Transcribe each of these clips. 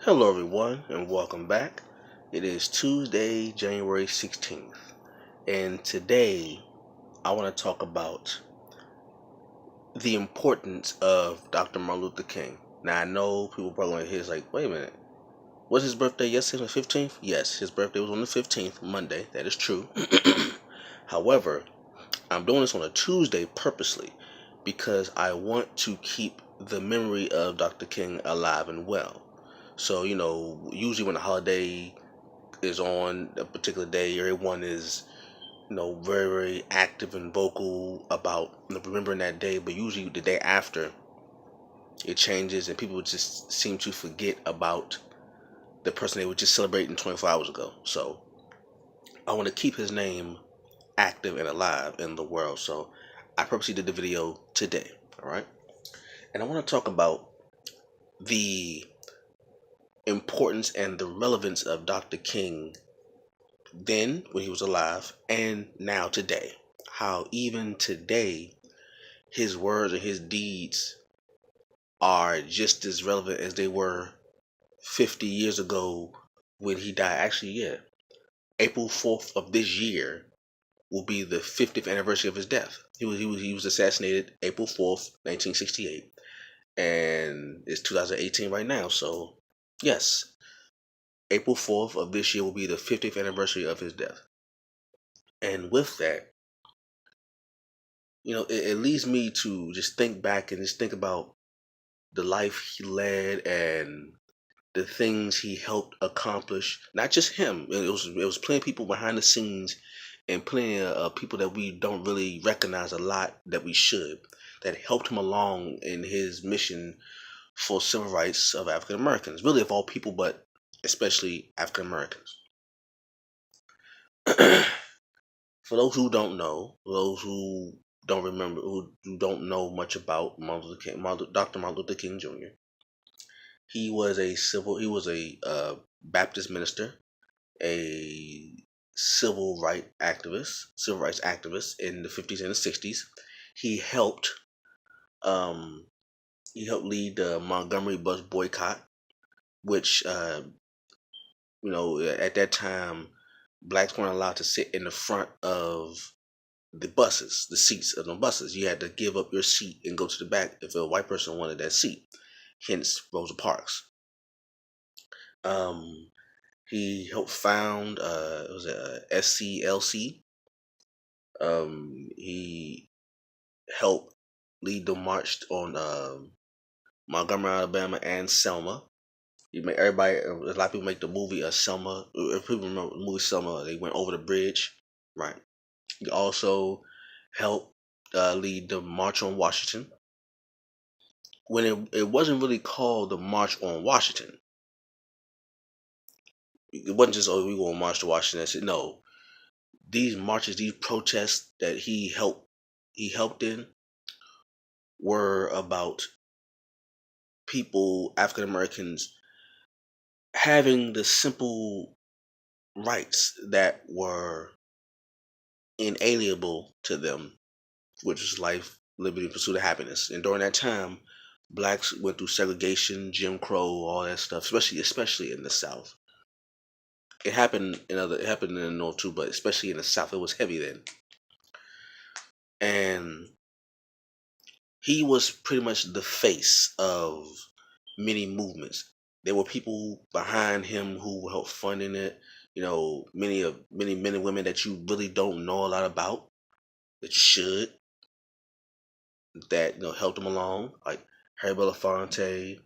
Hello, everyone, and welcome back. It is Tuesday, January 16th, and today I want to talk about the importance of Dr. Martin Luther King. Now, I know people probably want to hear, like, wait a minute, was his birthday yesterday, the 15th? Yes, his birthday was on the 15th, Monday, that is true. However, I'm doing this on a Tuesday purposely because I want to keep the memory of Dr. King alive and well. So, usually when a holiday is on a particular day, everyone is, very, very active and vocal about remembering that day. But usually the day after, it changes and people just seem to forget about the person they were just celebrating 24 hours ago. So I want to keep his name active and alive in the world. So I purposely did the video today. All right. And I want to talk about the importance and the relevance of Dr. King then when he was alive and now today. How even today his words and his deeds are just as relevant as they were 50 years ago when he died. Actually, yeah. April 4th of this year will be the 50th anniversary of his death. He was assassinated April 4th, 1968, and it's 2018 right now. So, yes, April 4th of this year will be the 50th anniversary of his death. And with that, it leads me to just think back and just think about the life he led and the things he helped accomplish. Not just him. It was plenty of people behind the scenes and plenty of people that we don't really recognize a lot that we should, that helped him along in his mission for civil rights of African Americans. Really of all people, but especially African Americans. For those who don't know, those who don't remember, who don't know much about Dr. Martin Luther King Jr. He was a Baptist minister, a civil rights activist in the 50s and the 60s. He helped um he helped lead the Montgomery bus boycott, which at that time blacks weren't allowed to sit in the front of the seats of the buses. You had to give up your seat and go to the back if a white person wanted that seat. Hence Rosa Parks. Um, he helped found it was a SCLC. He helped lead the march on Montgomery, Alabama, and Selma. He made everybody. A lot of people make the movie Selma. If people remember the movie Selma, they went over the bridge, right? He also helped lead the March on Washington when it wasn't really called the March on Washington. It wasn't just, oh, we going to march to Washington. I said, no, these marches, these protests that he helped in were about people, African Americans, having the simple rights that were inalienable to them, which is life, liberty, and pursuit of happiness. And during that time, blacks went through segregation, Jim Crow, all that stuff, especially in the South. It happened in the North too, but especially in the South, it was heavy then. And he was pretty much the face of many movements. There were people behind him who helped funding it. Many men and women that you really don't know a lot about that you should, that helped him along, like Harry Belafonte.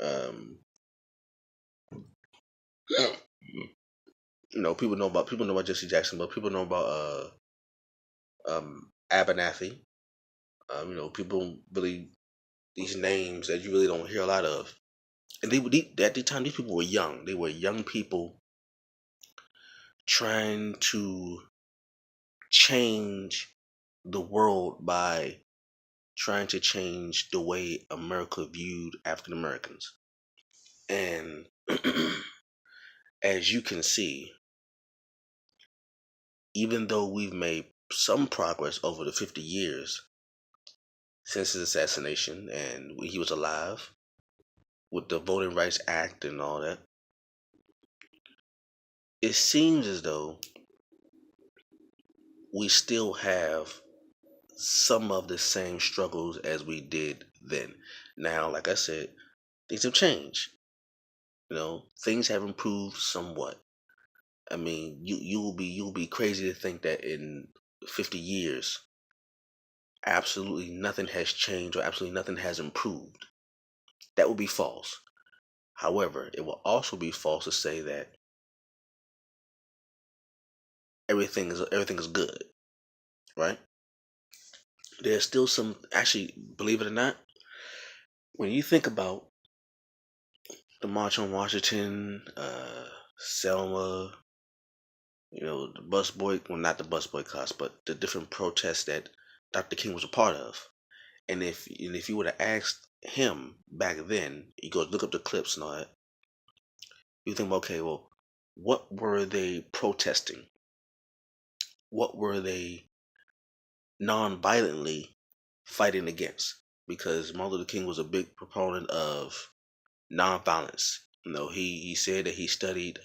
Um, people know about Jesse Jackson, but people know about Abernathy. People really, these names that you really don't hear a lot of. And at the time, these people were young. They were young people trying to change the world by trying to change the way America viewed African Americans. And as you can see, even though we've made some progress over the 50 years since his assassination and when he was alive, with the Voting Rights Act and all that, it seems as though we still have some of the same struggles as we did then. Now, like I said, things have changed. Things have improved somewhat. I mean, you'll be crazy to think that in 50 years, absolutely nothing has changed or absolutely nothing has improved. That would be false. However, it will also be false to say that everything is good, right? There's still some, actually, believe it or not, when you think about the March on Washington, Selma, the bus boy, well, not the bus boycotts, but the different protests that Dr. King was a part of. And if you would have asked him back then, you go look up the clips and all that, you think, okay, well, what were they protesting? What were they non-violently fighting against? Because Martin Luther King was a big proponent of nonviolence. He said that he studied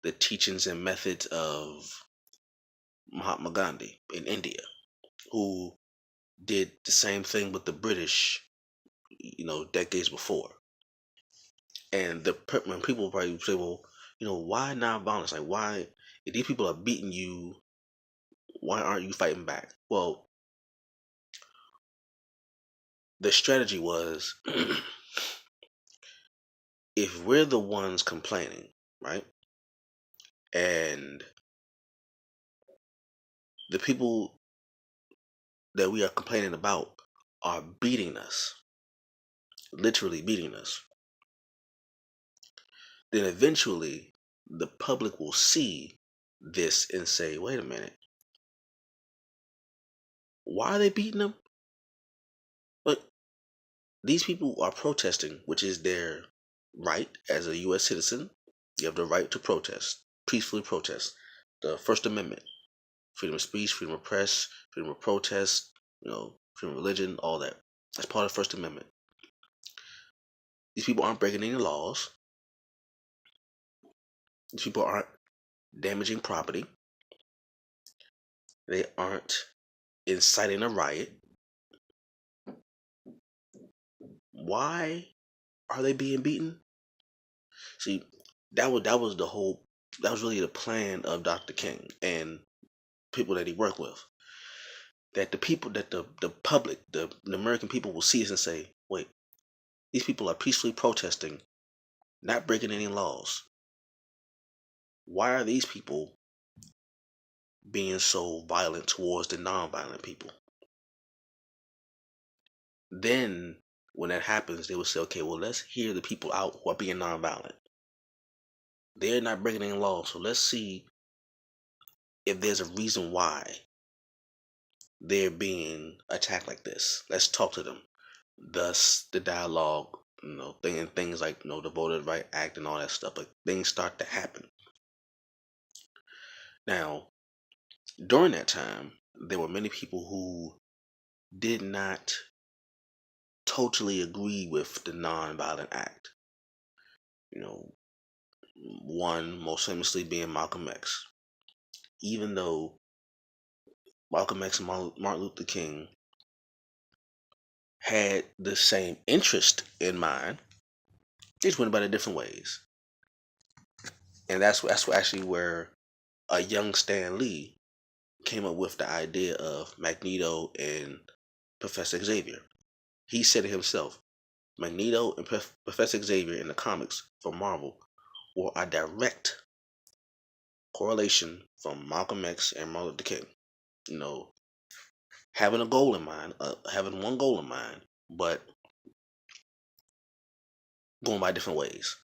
the teachings and methods of Mahatma Gandhi in India, who did the same thing with the British, decades before. And when people probably say, well, why nonviolence? Like, why, if these people are beating you, why aren't you fighting back? Well, the strategy was if we're the ones complaining, right? And the people that we are complaining about are beating us, literally beating us, then eventually the public will see this and say, wait a minute, why are they beating them? But these people are protesting, which is their right as a U.S. citizen. You have the right to protest, peacefully protest. The First Amendment, freedom of speech, freedom of press, freedom of protest, freedom of religion, all that. That's part of the First Amendment. These people aren't breaking any laws. These people aren't damaging property. They aren't inciting a riot. Why are they being beaten? See, that was really the plan of Dr. King and people that he worked with. That the public, the American people will see this and say, wait, these people are peacefully protesting, not breaking any laws. Why are these people being so violent towards the non-violent people? Then, when that happens, they will say, okay, well, let's hear the people out who are being non-violent. They're not breaking any laws, so let's see if there's a reason why they're being attacked like this. Let's talk to them. Thus, the dialogue, things like the Voting Rights Act and all that stuff. Like, things start to happen. Now, during that time, there were many people who did not totally agree with the Nonviolent Act. One most famously being Malcolm X. Even though Malcolm X and Martin Luther King had the same interest in mind, they just went about it different ways. And that's actually where a young Stan Lee came up with the idea of Magneto and Professor Xavier. He said it himself. Magneto and Professor Xavier in the comics for Marvel were a direct correlation from Malcolm X and Martin Luther King. Having a goal in mind, having one goal in mind, but going by different ways.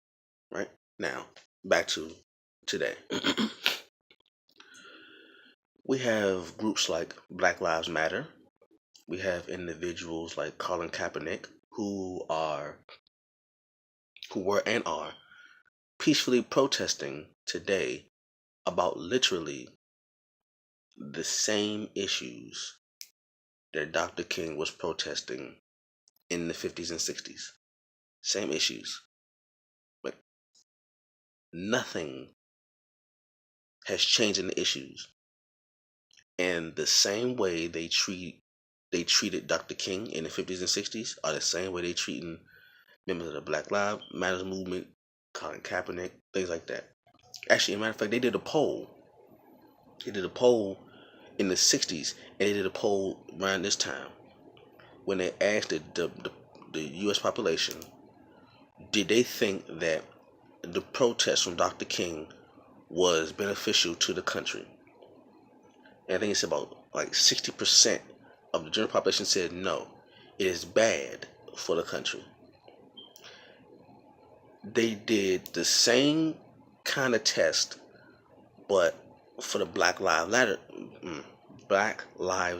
Right? Now, back to today. We have groups like Black Lives Matter. We have individuals like Colin Kaepernick who were and are peacefully protesting today about literally the same issues that Dr. King was protesting in the 50s and 60s. same issues, but nothing has changed in the issues. And the same way they treated Dr. King in the 50s and 60s are the same way they treating members of the Black Lives Matters movement, Colin Kaepernick, things like that. Actually, as a matter of fact, they did a poll. They did a poll in the 60s, and they did a poll around this time when they asked the U.S. population, did they think that the protest from Dr. King was beneficial to the country? And I think it's about like 60% of the general population said no, it is bad for the country. They did the same kind of test, but for the Black Lives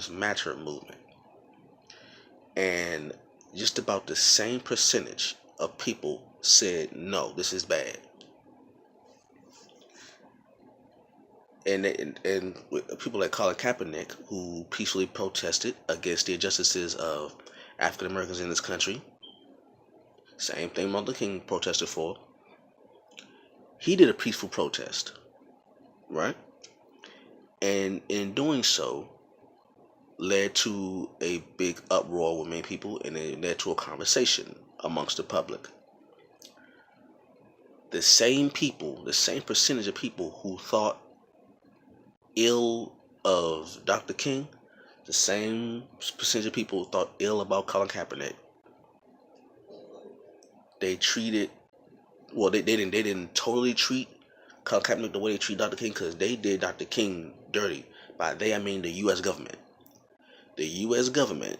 Matter movement, and just about the same percentage of people said no, this is bad. And people like Colin Kaepernick, who peacefully protested against the injustices of African Americans in this country, same thing Martin Luther King protested for. He did a peaceful protest, right? And in doing so, led to a big uproar with many people, and it led to a conversation amongst the public. The same people, the same percentage of people who thought ill of Dr. King, the same percentage of people who thought ill about Colin Kaepernick, they treated, well, they didn't totally treat Colin Kaepernick the way they treat Dr. King, because they did Dr. King dirty. By they, I mean the U.S. government. The U.S. government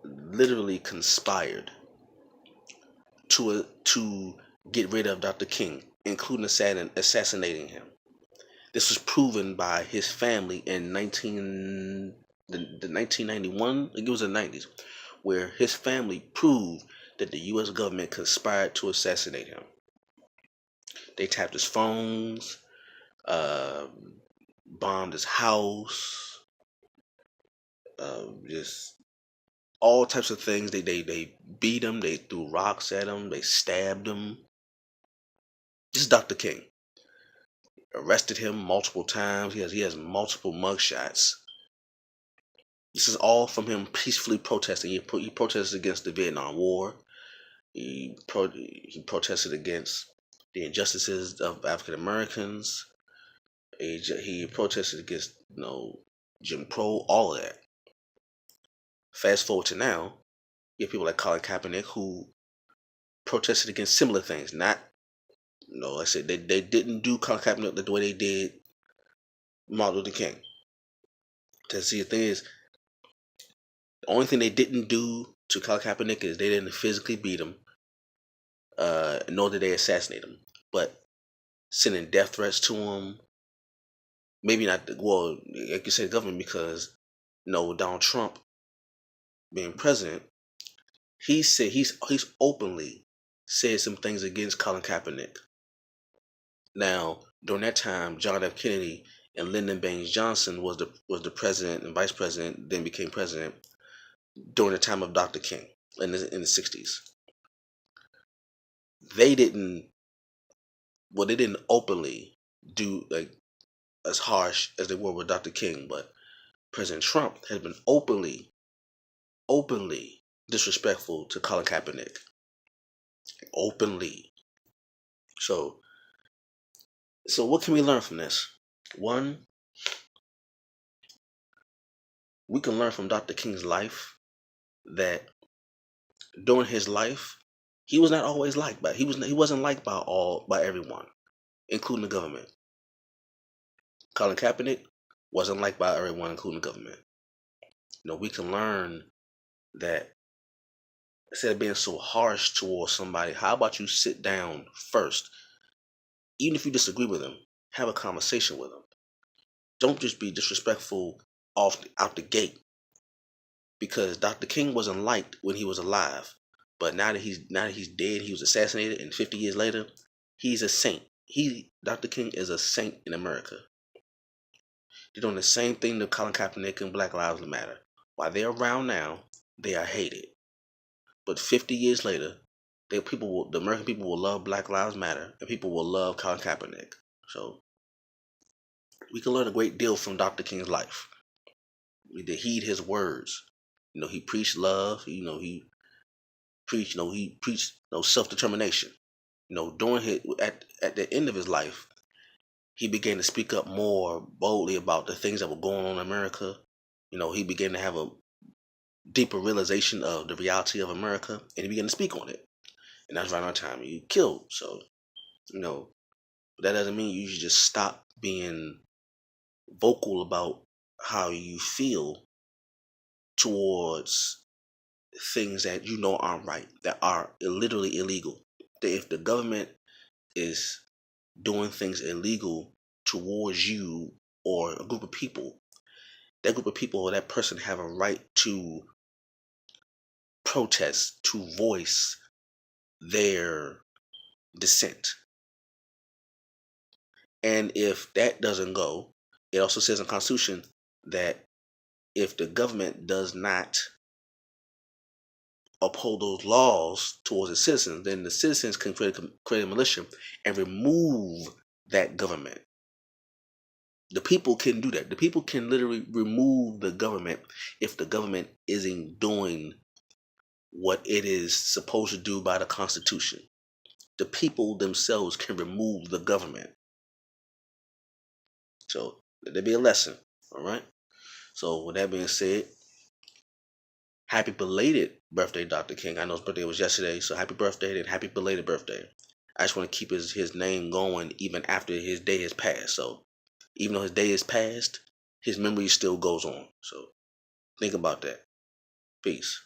literally conspired to get rid of Dr. King, including assassinating him. This was proven by his family in the 1991, I think it was the 90s, where his family proved that the U.S. government conspired to assassinate him. They tapped his phones, bombed his house, just all types of things. They beat him, they threw rocks at him, they stabbed him. This is Dr. King. Arrested him multiple times. He has multiple mugshots. This is all from him peacefully protesting. He protested against the Vietnam War. He protested against the injustices of African Americans. He protested against Jim Crow, all of that. Fast forward to now, you have people like Colin Kaepernick who protested against similar things. Not, I said they didn't do Colin Kaepernick the way they did Martin Luther King. To see, the thing is, the only thing they didn't do to Colin Kaepernick is they didn't physically beat him, nor did they assassinate him. But sending death threats to him, maybe not. Well, like you said, government, because Donald Trump being president, he said he's openly said some things against Colin Kaepernick. Now, during that time, John F. Kennedy and Lyndon Baines Johnson was the president and vice president, then became president during the time of Dr. King in the 60s. They didn't openly do like as harsh as they were with Dr. King, but President Trump has been openly disrespectful to Colin Kaepernick. Openly. So what can we learn from this? One, we can learn from Dr. King's life that during his life, he was not always liked by he wasn't liked by everyone, including the government. Colin Kaepernick wasn't liked by everyone, including the government. We can learn that instead of being so harsh towards somebody, how about you sit down first? Even if you disagree with them, have a conversation with them. Don't just be disrespectful out the gate. Because Dr. King wasn't liked when he was alive, but now that he's dead, he was assassinated, and 50 years later, he's a saint. Dr. King is a saint in America. They're doing the same thing to Colin Kaepernick and Black Lives Matter. While they're around now, they are hated. But 50 years later, the American people will love Black Lives Matter, and people will love Colin Kaepernick. So we can learn a great deal from Dr. King's life. We need to heed his words. He preached love. He preached self-determination. During his at the end of his life, he began to speak up more boldly about the things that were going on in America. He began to have a deeper realization of the reality of America, and he began to speak on it. And that's right on time. He killed. So, that doesn't mean you should just stop being vocal about how you feel towards things that aren't right, that are literally illegal. That if the government is doing things illegal towards you or a group of people, that group of people or that person have a right to protest, to voice their dissent. And if that doesn't go, it also says in the Constitution that if the government does not uphold those laws towards the citizens, then the citizens can create a militia and remove that government. The people can do that. The people can literally remove the government if the government isn't doing what it is supposed to do by the Constitution. The people themselves can remove the government. So let there be a lesson. All right. So with that being said, happy belated birthday, Dr. King. I know his birthday was yesterday, so happy birthday and happy belated birthday. I just want to keep his name going even after his day has passed. So even though his day is past, his memory still goes on. So think about that. Peace.